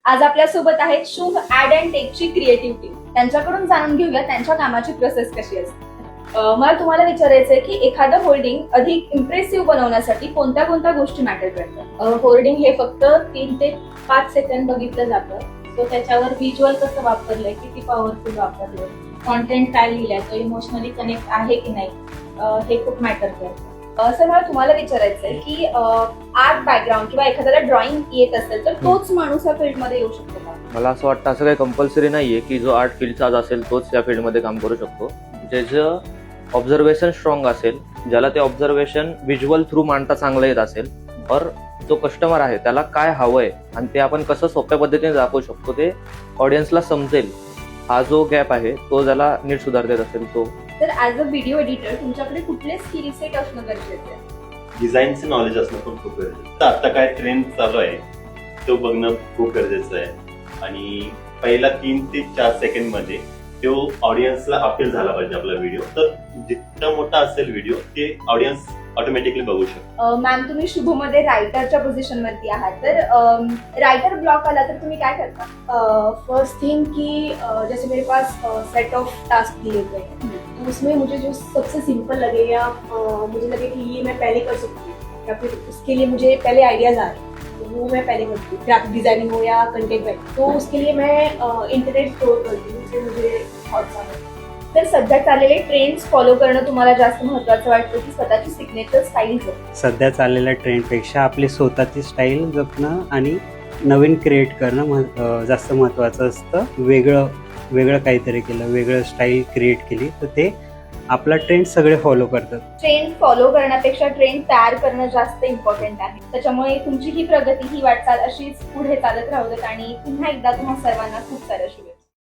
आज आपल्यासोबत आहेत शुभ ऍड अँड टेकची क्रिएटिव्ह टीम. त्यांच्याकडून जाणून घेऊया त्यांच्या कामाची प्रोसेस कशी असते. मला तुम्हाला विचारायचंय की एखादं होर्डिंग अधिक इम्प्रेसिव्ह बनवण्यासाठी कोणत्या कोणत्या गोष्टी मॅटर करतात. होर्डिंग हे फक्त 3 ते 5 सेकंद बघितलं जातं. सो त्याच्यावर व्हिज्युअल कसं वापरलंय, किती पॉवरफुल वापरलंय, कॉन्टेंट काय लिहिलंय, तो इमोशनली कनेक्ट आहे की नाही, हे खूप मॅटर करतं. सर मला तुम्हाला विचारायचंय की आर्ट बॅकग्राऊंड किंवा एखाद्याला ड्रॉइंग येत असेल तर तोच माणूस या फील्डमध्ये येऊ शकतो का? मला असं वाटतं असं काही कंपल्सरी नाहीये की जो आर्ट फील्डचा आज असेल तोच या फील्डमध्ये काम करू शकतो. ज्याचं ऑब्झर्वेशन स्ट्रॉंग असेल, ज्याला ते ऑब्झर्वेशन व्हिज्युअल थ्रू मांडता चांगलं येत असेल, और जो कस्टमर आहे त्याला काय हवंय आणि ते आपण कसं सोप्या पद्धतीने दाखवू शकतो ते ऑडियन्सला समजेल, हा जो गॅप आहे तो ज्याला नीट सुधारता येत असेल तो. तर ऍज अ व्हिडिओ एडिटर तुमच्याकडे कुठले स्किल सेट असणं गरजेचं आहे? डिझाईनचं नॉलेज असणं पण खूप गरजेचं आहे. आता काय ट्रेंड चालू आहे तो बघणं खूप गरजेचं आहे आणि पहिला 3 ते 4 सेकंड मध्ये तो ऑडियन्सला अपील झाला पाहिजे आपला व्हिडिओ. तर जितका मोठा असेल व्हिडिओ ते ऑडियन्स ऑटोमॅटिकली बघू शकतो. मॅम तुम्ही शुभमध्ये रायटरच्या पोझिशन वरती आहात, तर राइटर ब्लॉक आला तर तुम्ही काय करता? फर्स्ट थिंग कि जैसे मेरे पास सेट ऑफ टास्क दिए गए हैं, तो उसमें मुझे जो सबसे सिंपल लगे या मुझे लगे कि ये मैं पहले कर सकती हूँ या फिर उसके लिए मुझे पहले आइडियाज आ रहे हैं तो वो मैं पहले करती हूँ. ग्राफिक डिजाइनिंग हो या कंटेंट राइटिंग, तो उसके लिए मैं इंटरनेट स्टोर करती हूँ, उससे मुझे थॉट्स आते हैं. तर सध्या चाललेले ट्रेंड्स फॉलो करणं तुम्हाला जास्त महत्त्वाचं वाटतं की स्वतःची सिग्नेचर स्टाईल जपणं? सध्या चाललेल्या ट्रेंडपेक्षा आपली स्वतःची स्टाईल जपणं आणि नवीन क्रिएट करणं जास्त महत्त्वाचं असतं. वेगळं काहीतरी केलं, वेगळं स्टाईल क्रिएट केली तर ते आपला ट्रेंड सगळे फॉलो करतात. ट्रेंड फॉलो करण्यापेक्षा ट्रेंड तयार करणं जास्त इम्पॉर्टंट आहे. त्याच्यामुळे तुमची ही प्रगती, ही वाटचाल अशीच पुढे चालत राहू देत आणि पुन्हा एकदा तुम्हा सर्वांना खूप साऱ्या शुभेच्छा.